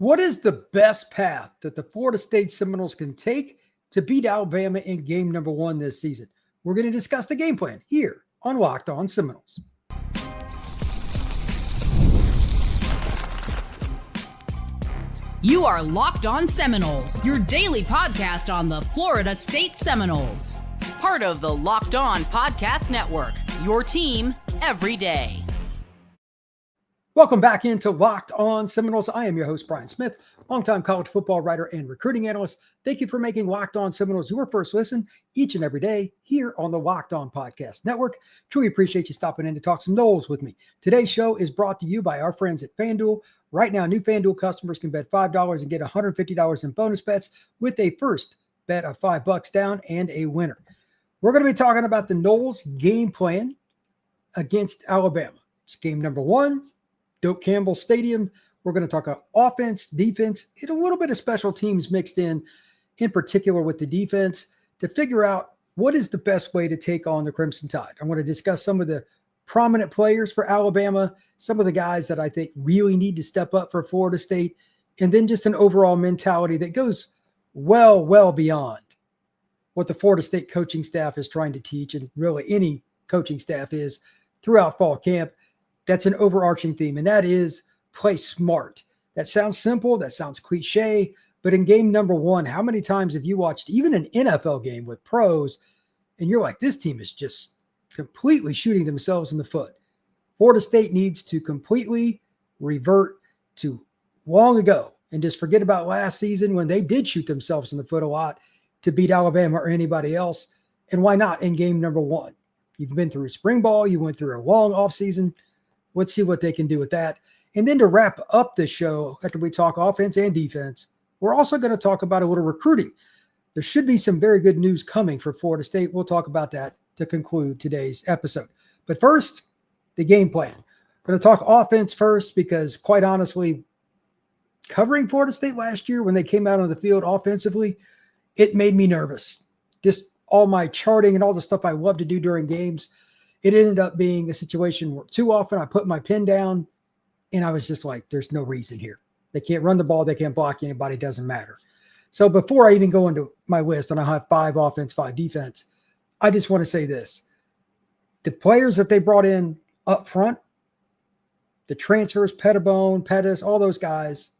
What is the best path that the Florida State Seminoles can take to beat Alabama in game number 1 this season? We're going to discuss the game plan here on Locked On Seminoles. You are Locked On Seminoles, your daily podcast on the Florida State Seminoles. Part of the Locked On Podcast Network, your team every day. Welcome back into Locked On Seminoles. I am your host, Brian Smith, longtime college football writer and recruiting analyst. Thank you for making Locked On Seminoles your first listen each and every day here on the Locked On Podcast Network. Truly appreciate you stopping in to talk some Noles with me. Today's show is brought to you by our friends at FanDuel. Right now, new FanDuel customers can bet $5 and get $150 in bonus bets with a first bet of $5 down and a winner. We're going to be talking about the Noles game plan against Alabama. It's game number 1. Doak Campbell Stadium. We're going to talk about offense, defense, and a little bit of special teams mixed in particular with the defense, to figure out what is the best way to take on the Crimson Tide. I want to discuss some of the prominent players for Alabama, some of the guys that I think really need to step up for Florida State, and then just an overall mentality that goes well beyond what the Florida State coaching staff is trying to teach, and really any coaching staff is throughout fall camp. That's an overarching theme, and that is play smart. That sounds simple. That sounds cliche. But in game number 1, how many times have you watched even an NFL game with pros, and you're like, this team is just completely shooting themselves in the foot? Florida State needs to completely revert to long ago and just forget about last season when they did shoot themselves in the foot a lot to beat Alabama or anybody else. And why not in game number 1? You've been through spring ball. You went through a long offseason. Let's see what they can do with that. And then to wrap up the show, after we talk offense and defense, we're also going to talk about a little recruiting. There should be some very good news coming for Florida State. We'll talk about that to conclude today's episode. But first, the game plan. I'm going to talk offense first because, quite honestly, covering Florida State last year when they came out on the field offensively, it made me nervous. Just all my charting and all the stuff I love to do during games, it ended up being a situation where too often I put my pen down and I was just like, there's no reason here. They can't run the ball. They can't block anybody. It doesn't matter. So before I even go into my list, and I have 5 offense, 5 defense, I just want to say this. The players that they brought in up front, the transfers, Pettis, all those guys,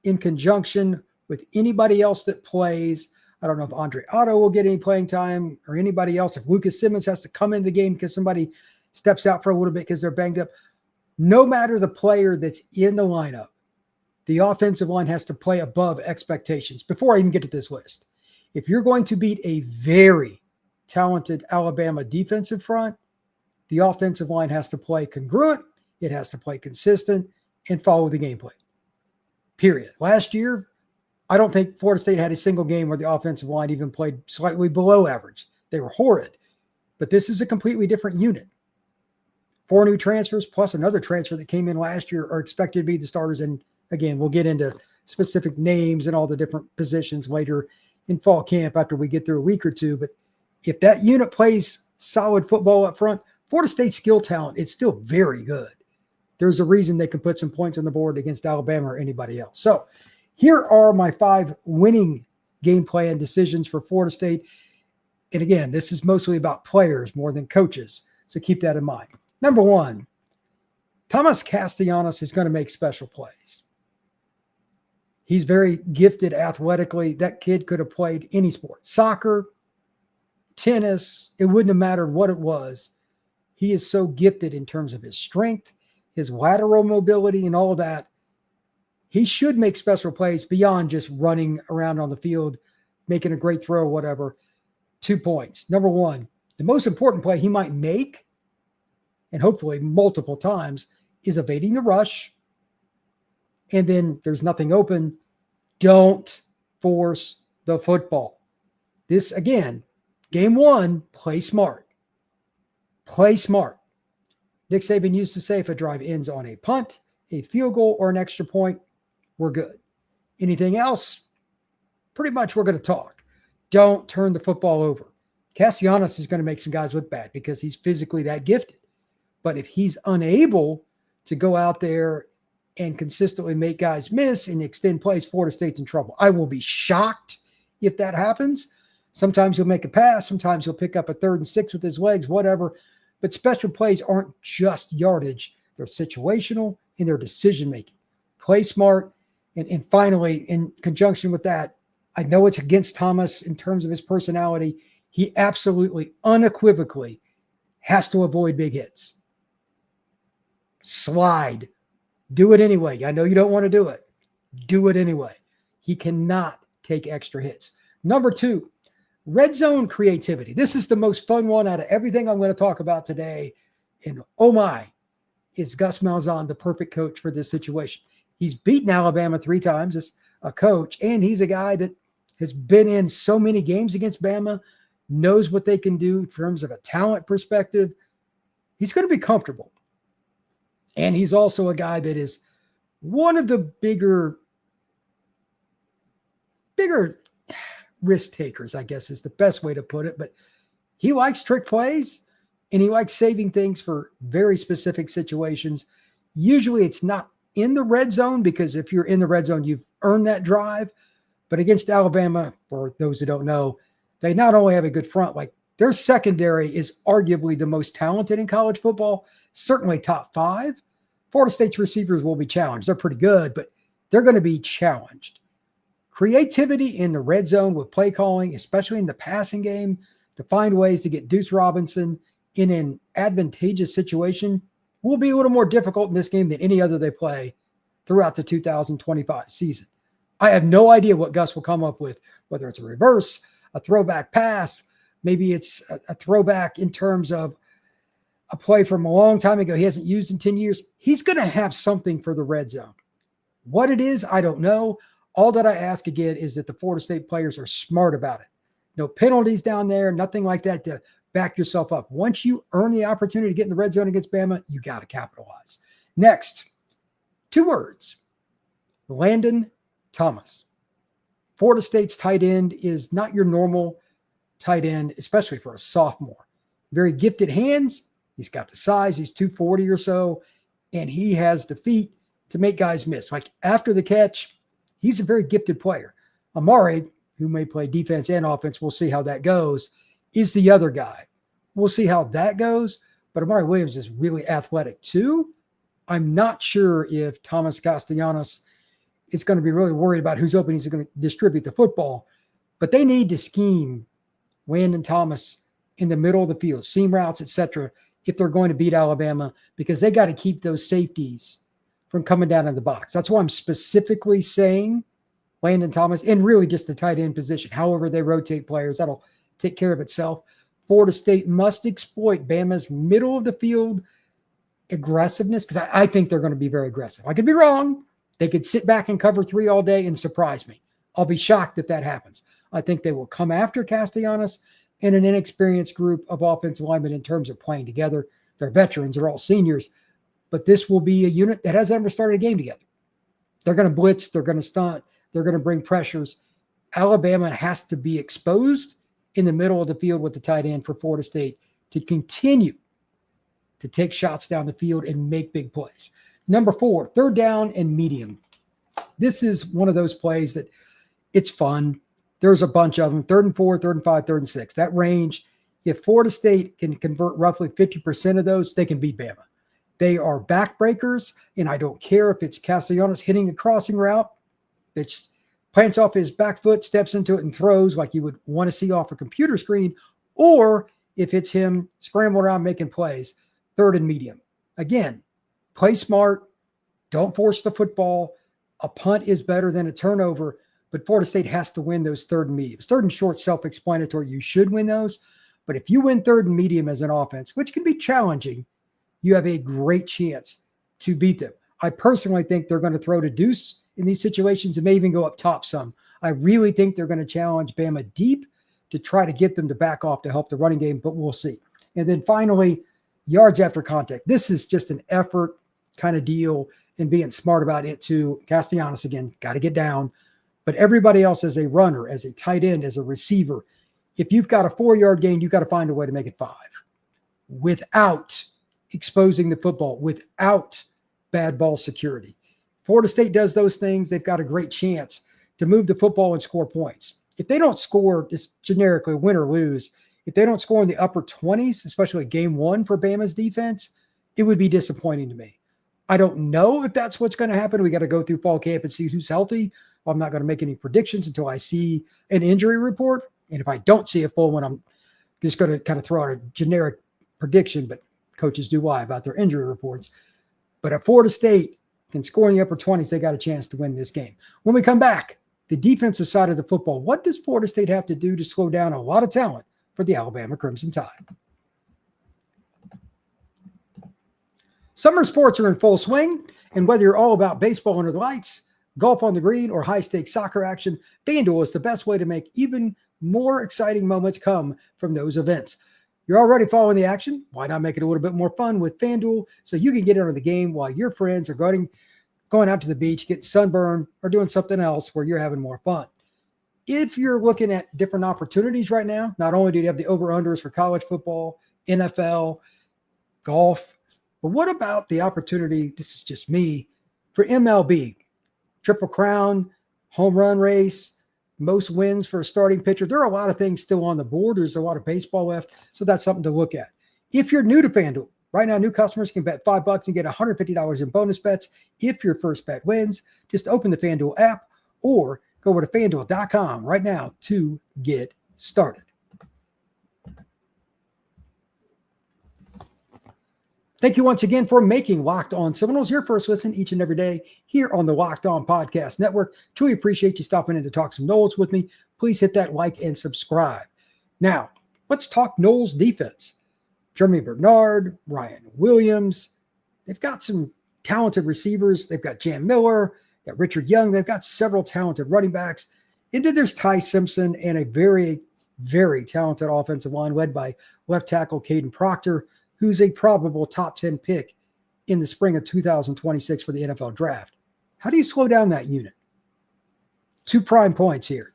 in conjunction with anybody else that plays, I don't know if Andre Otto will get any playing time or anybody else. If Lucas Simmons has to come into the game because somebody steps out for a little bit because they're banged up, no matter the player that's in the lineup, the offensive line has to play above expectations. Before I even get to this list, if you're going to beat a very talented Alabama defensive front, the offensive line has to play congruent. It has to play consistent and follow the game plan. Period. Last year, I don't think Florida State had a single game where the offensive line even played slightly below average. They were horrid. But this is a completely different unit. 4 new transfers plus another transfer that came in last year are expected to be the starters. And again, we'll get into specific names and all the different positions later in fall camp after we get through a week or two. But if that unit plays solid football up front, Florida State's skill talent is still very good. There's a reason they can put some points on the board against Alabama or anybody else. So here are my 5 winning game plan decisions for Florida State. And again, this is mostly about players more than coaches. So keep that in mind. Number 1, Thomas Castellanos is going to make special plays. He's very gifted athletically. That kid could have played any sport, soccer, tennis. It wouldn't have mattered what it was. He is so gifted in terms of his strength, his lateral mobility, and all of that. He should make special plays beyond just running around on the field, making a great throw or whatever. 2 points. Number 1, the most important play he might make, and hopefully multiple times, is evading the rush. And then there's nothing open. Don't force the football. This, again, game 1, play smart. Play smart. Nick Saban used to say if a drive ends on a punt, a field goal, or an extra point, we're good. Anything else, pretty much we're going to talk. Don't turn the football over. Castellanos is going to make some guys look bad because he's physically that gifted. But if he's unable to go out there and consistently make guys miss and extend plays, Florida State's in trouble. I will be shocked if that happens. Sometimes he'll make a pass. Sometimes he'll pick up a 3rd and 6 with his legs, whatever. But special plays aren't just yardage. They're situational and they're decision-making. Play smart. And finally, in conjunction with that, I know it's against Thomas in terms of his personality. He absolutely, unequivocally has to avoid big hits. Slide. Do it anyway. I know you don't want to do it. Do it anyway. He cannot take extra hits. Number 2, red zone creativity. This is the most fun one out of everything I'm going to talk about today. And oh my, is Gus Malzahn the perfect coach for this situation? He's beaten Alabama 3 times as a coach, and he's a guy that has been in so many games against Bama, knows what they can do in terms of a talent perspective. He's going to be comfortable. And he's also a guy that is one of the bigger risk takers, I guess is the best way to put it. But he likes trick plays, and he likes saving things for very specific situations. Usually it's not in the red zone, because if you're in the red zone, you've earned that drive. But against Alabama, for those who don't know, they not only have a good front, like their secondary is arguably the most talented in college football, certainly top 5. Florida State's receivers will be challenged. They're pretty good, but they're going to be challenged. Creativity in the red zone with play calling, especially in the passing game, to find ways to get Deuce Robinson in an advantageous situation will be a little more difficult in this game than any other they play throughout the 2025 season. I have no idea what Gus will come up with, whether it's a reverse, a throwback pass, maybe it's a throwback in terms of a play from a long time ago he hasn't used in 10 years. He's going to have something for the red zone. What it is, I don't know. All that I ask again is that the Florida State players are smart about it. No penalties down there, nothing like that to back yourself up. Once you earn the opportunity to get in the red zone against Bama, you got to capitalize. Next, 2 words, Landon Thomas. Florida State's tight end is not your normal tight end, especially for a sophomore. Very gifted hands. He's got the size. He's 240 or so, and he has the feet to make guys miss. Like after the catch, he's a very gifted player. Amari, who may play defense and offense, we'll see how that goes, is the other guy. We'll see how that goes, but Amari Williams is really athletic too. I'm not sure if Thomas Castellanos is going to be really worried about who's open. He's going to distribute the football, but they need to scheme Landon Thomas in the middle of the field, seam routes, etc., if they're going to beat Alabama, because they got to keep those safeties from coming down in the box. That's why I'm specifically saying Landon Thomas, and really just the tight end position. However they rotate players, that'll take care of itself. Florida State must exploit Bama's middle of the field aggressiveness, because I think they're going to be very aggressive. I could be wrong. They could sit back and cover 3 all day and surprise me. I'll be shocked if that happens. I think they will come after Castellanos and an inexperienced group of offensive linemen in terms of playing together. They're veterans. They're all seniors. But this will be a unit that hasn't ever started a game together. They're going to blitz. They're going to stunt. They're going to bring pressures. Alabama has to be exposed in the middle of the field with the tight end for Florida State to continue to take shots down the field and make big plays. Number 4, 3rd down and medium. This is one of those plays that it's fun. There's a bunch of them, 3rd and 4, 3rd and 5, 3rd and 6. That range, if Florida State can convert roughly 50% of those, they can beat Bama. They are backbreakers, and I don't care if it's Castellanos hitting a crossing route that plants off his back foot, steps into it, and throws like you would want to see off a computer screen, or if it's him scrambling around making plays, 3rd and medium. Again, play smart. Don't force the football. A punt is better than a turnover, but Florida State has to win those 3rd and mediums. 3rd and short, self-explanatory. You should win those. But if you win 3rd and medium as an offense, which can be challenging, you have a great chance to beat them. I personally think they're going to throw to Deuce in these situations and may even go up top some. I really think they're going to challenge Bama deep to try to get them to back off to help the running game, but we'll see. And then finally, yards after contact. This is just an effort kind of deal and being smart about it too. Castellanos, again, got to get down. But everybody else as a runner, as a tight end, as a receiver, if you've got a 4-yard gain, you've got to find a way to make it 5 without exposing the football, without bad ball security. Florida State does those things, they've got a great chance to move the football and score points. If they don't score, just generically win or lose, if they don't score in the upper 20s, especially game one for Bama's defense, it would be disappointing to me. I don't know if that's what's going to happen. We got to go through fall camp and see who's healthy. I'm not going to make any predictions until I see an injury report. And if I don't see a full one, I'm just going to kind of throw out a generic prediction, but coaches do lie about their injury reports. But if Florida State can score in the upper 20s, they got a chance to win this game. When we come back, the defensive side of the football, what does Florida State have to do to slow down a lot of talent for the Alabama Crimson Tide? Summer sports are in full swing, and whether you're all about baseball under the lights, golf on the green, or high-stakes soccer action, FanDuel is the best way to make even more exciting moments come from those events. You're already following the action. Why not make it a little bit more fun with FanDuel so you can get into the game while your friends are going out to the beach, getting sunburned, or doing something else where you're having more fun. If you're looking at different opportunities right now, not only do you have the over-unders for college football, NFL, golf, but what about the opportunity, this is just me, for MLB? Triple Crown, home run race, most wins for a starting pitcher. There are a lot of things still on the board. There's a lot of baseball left, so that's something to look at. If you're new to FanDuel, right now new customers can bet $5 and get $150 in bonus bets if your first bet wins. Just open the FanDuel app or go over to FanDuel.com right now to get started. Thank you once again for making Locked On Seminoles your first listen each and every day here on the Locked On Podcast Network. Truly appreciate you stopping in to talk some Noles with me. Please hit that like and subscribe. Now, let's talk Noles defense. Jeremy Bernard, Ryan Williams. They've got some talented receivers. They've got Jam Miller, got Richard Young. They've got several talented running backs. And then there's Ty Simpson and a very, very talented offensive line led by left tackle Caden Proctor, who's a probable top 10 pick in the spring of 2026 for the NFL draft. How do you slow down that unit? 2 prime points here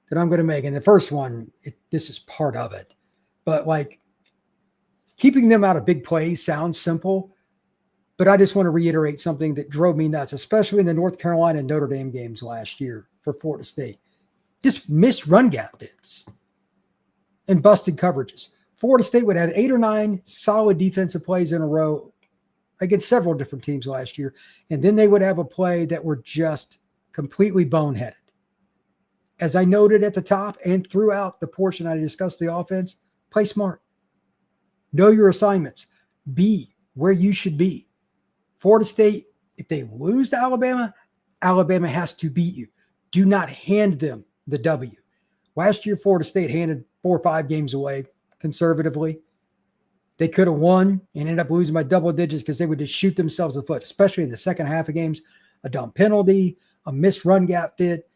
that I'm going to make. And the first one, this is part of it. But keeping them out of big plays sounds simple, but I just want to reiterate something that drove me nuts, especially in the North Carolina and Notre Dame games last year for Florida State. Just missed run gap bits and busted coverages. Florida State would have 8 or 9 solid defensive plays in a row against several different teams last year, and then they would have a play that were just completely boneheaded. As I noted at the top and throughout the portion I discussed the offense, play smart. Know your assignments. Be where you should be. Florida State, if they lose to Alabama, Alabama has to beat you. Do not hand them the W. Last year, Florida State handed 4 or 5 games away conservatively. They could have won and ended up losing by double digits because they would just shoot themselves in the foot, especially in the second half of games. A dumb penalty, a missed run gap fit,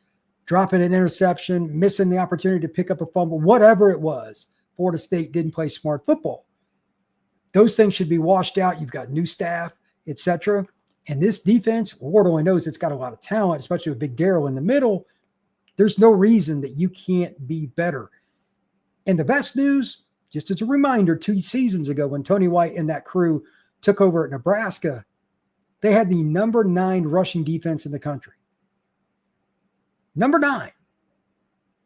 dropping an interception, missing the opportunity to pick up a fumble, whatever it was. Florida State didn't play smart football. Those things should be washed out. You've got new staff, etc. And this defense, Ward only knows it's got a lot of talent, especially with Big Darrell in the middle. There's no reason that you can't be better. And the best news, just as a reminder, 2 seasons ago when Tony White and that crew took over at Nebraska, they had the number 9 rushing defense in the country. Number 9.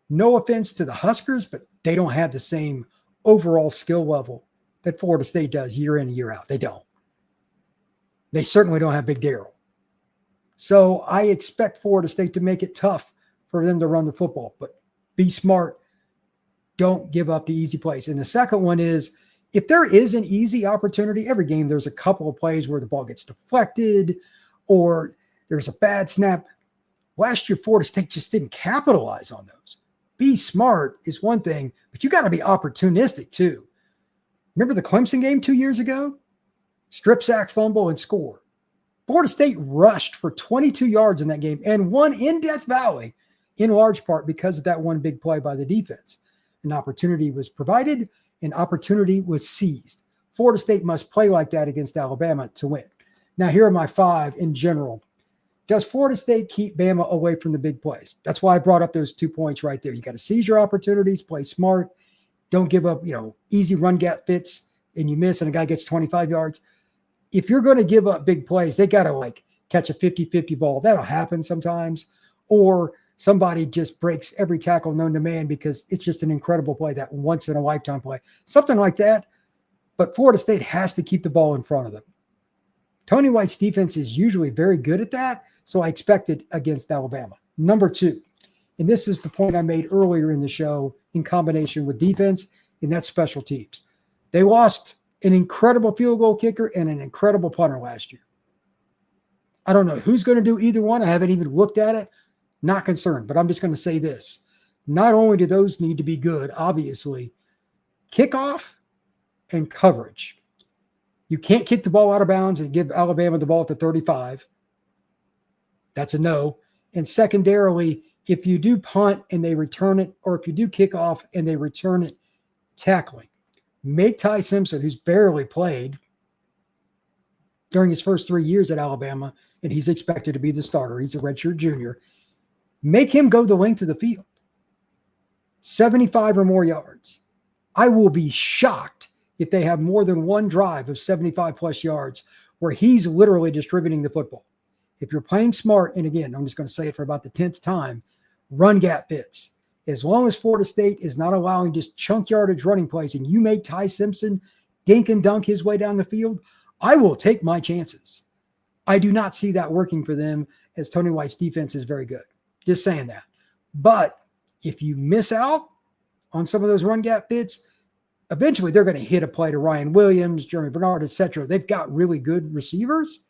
No offense to the Huskers, but they don't have the same overall skill level that Florida State does year in and year out. They don't. They certainly don't have Big Darrell. So I expect Florida State to make it tough for them to run the football, but be smart. Don't give up the easy plays. And the second one is, if there is an easy opportunity, every game there's a couple of plays where the ball gets deflected or there's a bad snap. Last year, Florida State just didn't capitalize on those. Be smart is one thing, but you got to be opportunistic too. Remember the Clemson game 2 years ago? Strip sack, fumble, and score. Florida State rushed for 22 yards in that game and won in Death Valley in large part because of that one big play by the defense. An opportunity was provided, an opportunity was seized. Florida State must play like that against Alabama to win. Now, here are my 5 in general. Does Florida State keep Bama away from the big plays? That's why I brought up those 2 points right there. You got to seize your opportunities, play smart. Don't give up, easy run gap fits and you miss and a guy gets 25 yards. If you're going to give up big plays, they got to catch a 50-50 ball. That'll happen sometimes. Or somebody just breaks every tackle known to man because it's just an incredible play, that once-in-a-lifetime play. Something like that. But Florida State has to keep the ball in front of them. Tony White's defense is usually very good at that, so I expect it against Alabama. Number 2, and this is the point I made earlier in the show in combination with defense, and that's special teams. They lost an incredible field goal kicker and an incredible punter last year. I don't know who's going to do either one. I haven't even looked at it. Not concerned, but I'm just going to say this. Not only do those need to be good, obviously, kickoff and coverage. You can't kick the ball out of bounds and give Alabama the ball at the 35. That's a no. And secondarily, if you do punt and they return it, or if you do kick off and they return it, tackling. Make Ty Simpson, who's barely played during his first 3 years at Alabama, and he's expected to be the starter. He's a redshirt junior. Make him go the length of the field. 75 or more yards. I will be shocked if they have more than one drive of 75 plus yards where he's literally distributing the football. If you're playing smart, and again, I'm just going to say it for about the 10th time, run gap fits. As long as Florida State is not allowing just chunk yardage running plays and you make Ty Simpson dink and dunk his way down the field, I will take my chances. I do not see that working for them, as Tony White's defense is very good. Just saying that. But if you miss out on some of those run gap fits, eventually they're going to hit a play to Ryan Williams, Jeremy Bernard, etc. They've got really good receivers,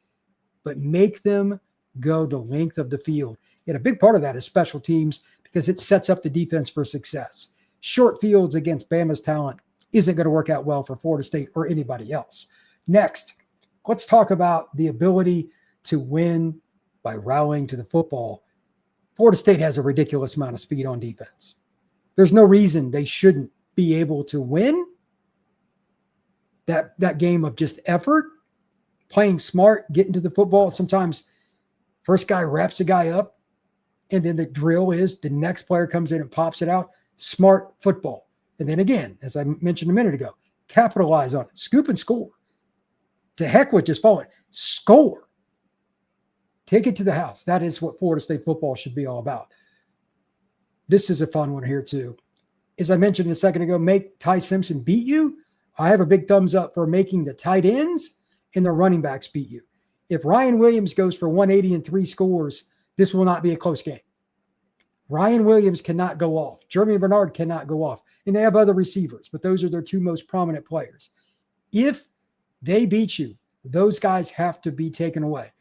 but make them go the length of the field. And a big part of that is special teams, because it sets up the defense for success. Short fields against Bama's talent isn't going to work out well for Florida State or anybody else. Next, let's talk about the ability to win by rallying to the football. Florida State has a ridiculous amount of speed on defense. There's no reason they shouldn't be able to win that game of just effort, playing smart, getting to the football. Sometimes first guy wraps a guy up, and then the drill is the next player comes in and pops it out. Smart football. And then again, as I mentioned a minute ago, capitalize on it. Scoop and score. To heck with just falling. Score. Take it to the house. That is what Florida State football should be all about. This is a fun one here too. As I mentioned a second ago, make Ty Simpson beat you. I have a big thumbs up for making the tight ends and the running backs beat you. If Ryan Williams goes for 180 and 3 scores, this will not be a close game. Ryan Williams cannot go off. Jeremy Bernard cannot go off. And they have other receivers, but those are their 2 most prominent players. If they beat you, those guys have to be taken away.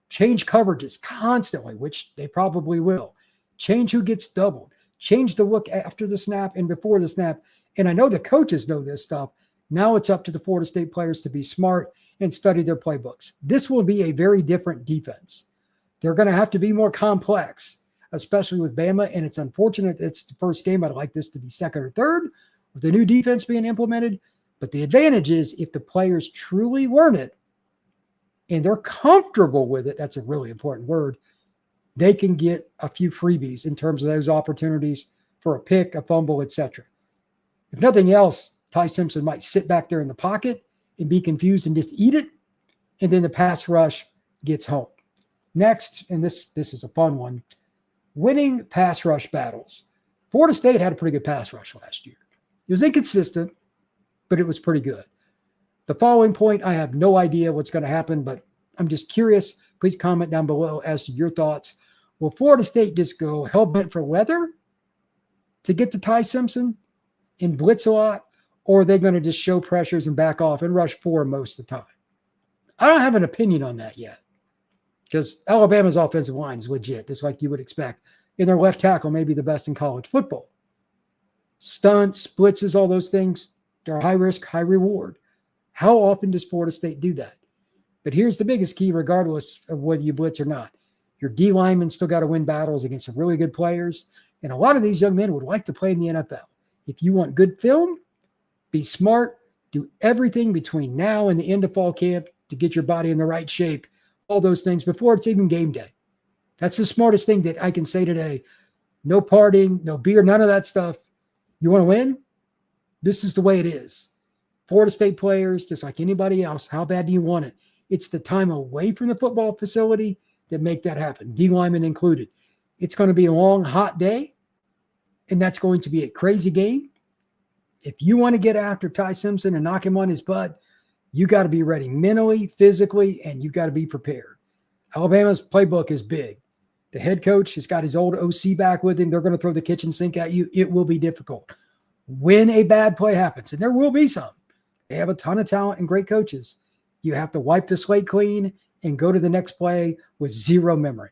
Change coverages constantly, which they probably will. Change who gets doubled. Change the look after the snap and before the snap. And I know the coaches know this stuff. Now it's up to the Florida State players to be smart and study their playbooks. This will be a very different defense. They're going to have to be more complex, especially with Bama. And it's unfortunate it's the first game. I'd like this to be second or third with the new defense being implemented. But the advantage is if the players truly learn it and they're comfortable with it, that's a really important word, they can get a few freebies in terms of those opportunities for a pick, a fumble, etc. If nothing else, Ty Simpson might sit back there in the pocket and be confused and just eat it, and then the pass rush gets home. Next, and this is a fun one, winning pass rush battles. Florida State had a pretty good pass rush last year. It was inconsistent, but it was pretty good. The following point, I have no idea what's going to happen, but I'm just curious. Please comment down below as to your thoughts. Will Florida State just go hell-bent for leather to get to Ty Simpson and blitz a lot, or are they going to just show pressures and back off and rush 4 most of the time? I don't have an opinion on that yet, because Alabama's offensive line is legit, just like you would expect. And their left tackle may be the best in college football. Stunts, blitzes, all those things, they're high risk, high reward. How often does Florida State do that? But here's the biggest key, regardless of whether you blitz or not. Your D linemen still got to win battles against some really good players. And a lot of these young men would like to play in the NFL. If you want good film, be smart, do everything between now and the end of fall camp to get your body in the right shape, all those things before it's even game day. That's the smartest thing that I can say today. No partying, no beer, none of that stuff. You want to win? This is the way it is. Florida State players, just like anybody else, how bad do you want it? It's the time away from the football facility that make that happen, D linemen included. It's going to be a long, hot day, and that's going to be a crazy game. If you want to get after Ty Simpson and knock him on his butt, you got to be ready mentally, physically, and you got to be prepared. Alabama's playbook is big. The head coach has got his old OC back with him. They're going to throw the kitchen sink at you. It will be difficult. When a bad play happens, and there will be some, they have a ton of talent and great coaches. You have to wipe the slate clean and go to the next play with zero memory.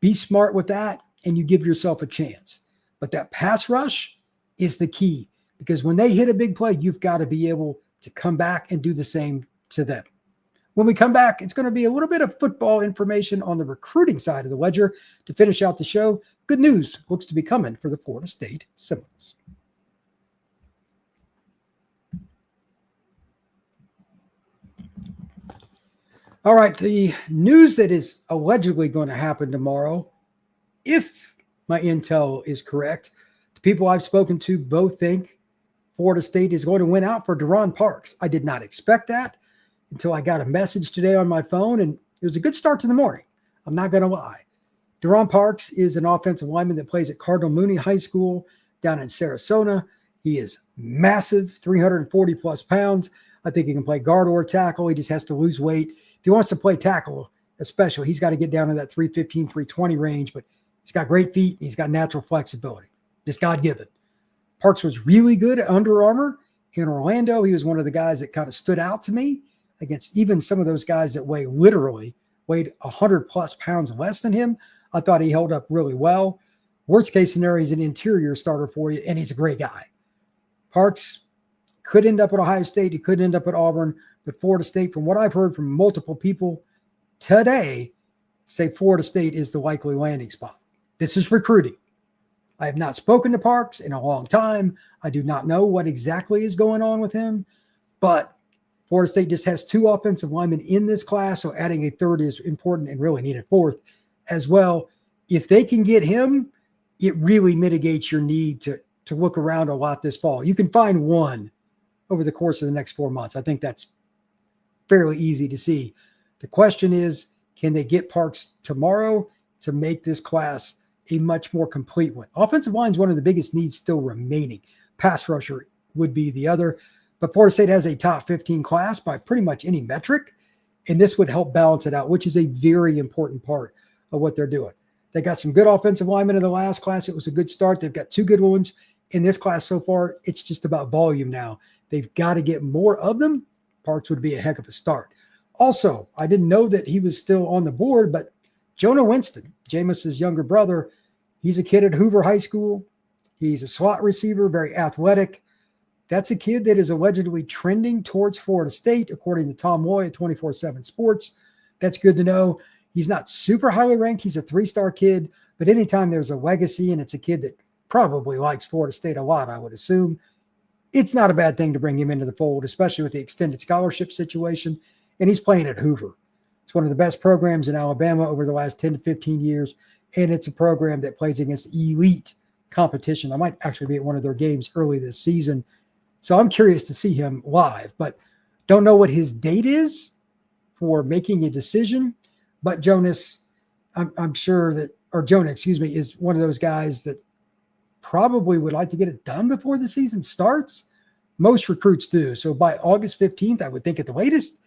Be smart with that, and you give yourself a chance. But that pass rush is the key, because when they hit a big play, you've got to be able to come back and do the same to them. When we come back, it's going to be a little bit of football information on the recruiting side of the ledger to finish out the show. Good news looks to be coming for the Florida State Seminoles. All right, the news that is allegedly going to happen tomorrow, if my intel is correct, the people I've spoken to both think Florida State is going to win out for Deron Parks. I did not expect that until I got a message today on my phone, and it was a good start to the morning. I'm not going to lie. Deron Parks is an offensive lineman that plays at Cardinal Mooney High School down in Sarasota. He is massive, 340-plus pounds. I think he can play guard or tackle. He just has to lose weight. If he wants to play tackle, especially, he's got to get down to that 315, 320 range, but he's got great feet and he's got natural flexibility. Just God-given. Parks was really good at Under Armour in Orlando. He was one of the guys that kind of stood out to me against even some of those guys that weighed 100-plus pounds less than him. I thought he held up really well. Worst case scenario, he's an interior starter for you, and he's a great guy. Parks could end up at Ohio State. He could end up at Auburn. But Florida State, from what I've heard from multiple people today, say Florida State is the likely landing spot. This is recruiting. I have not spoken to Parks in a long time. I do not know what exactly is going on with him. But Florida State just has 2 offensive linemen in this class, so adding a third is important and really needed fourth as well. If they can get him, it really mitigates your need to look around a lot this fall. You can find one over the course of the next 4 months. I think that's fairly easy to see. The question is, can they get Parks tomorrow to make this class a much more complete one? Offensive line is one of the biggest needs still remaining. Pass rusher would be the other. But Florida State has a top 15 class by pretty much any metric, and this would help balance it out, which is a very important part of what they're doing. They got some good offensive linemen in the last class. It was a good start. They've got 2 good ones in this class so far. It's just about volume now. They've got to get more of them. Parks would be a heck of a start. Also, I didn't know that he was still on the board, but Jonah Winston, Jameis's younger brother, he's a kid at Hoover High School. He's a slot receiver, very athletic. That's a kid that is allegedly trending towards Florida State, according to Tom Loy at 24/7 Sports. That's good to know. He's not super highly ranked. He's a 3-star kid, but anytime there's a legacy and it's a kid that probably likes Florida State a lot, I would assume, it's not a bad thing to bring him into the fold, especially with the extended scholarship situation. And he's playing at Hoover. It's one of the best programs in Alabama over the last 10 to 15 years. And it's a program that plays against elite competition. I might actually be at one of their games early this season. So I'm curious to see him live, but don't know what his date is for making a decision. But Jonah, is one of those guys that probably would like to get it done before the season starts. Most recruits do. So by August 15th, I would think at the latest,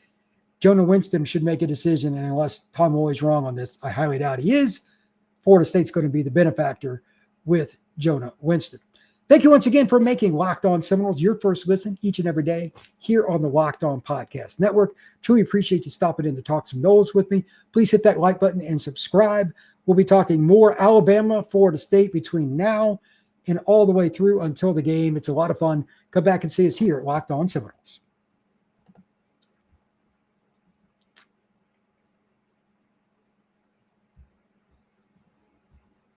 Jonah Winston should make a decision. And unless Tom Loy's wrong on this, I highly doubt he is, Florida State's going to be the benefactor with Jonah Winston. Thank you once again for making Locked On Seminoles your first listen each and every day here on the Locked On Podcast Network. Truly appreciate you stopping in to talk some Noles with me. Please hit that like button and subscribe. We'll be talking more Alabama, Florida State between now and all the way through until the game. It's a lot of fun. Come back and see us here at Locked On Seminoles.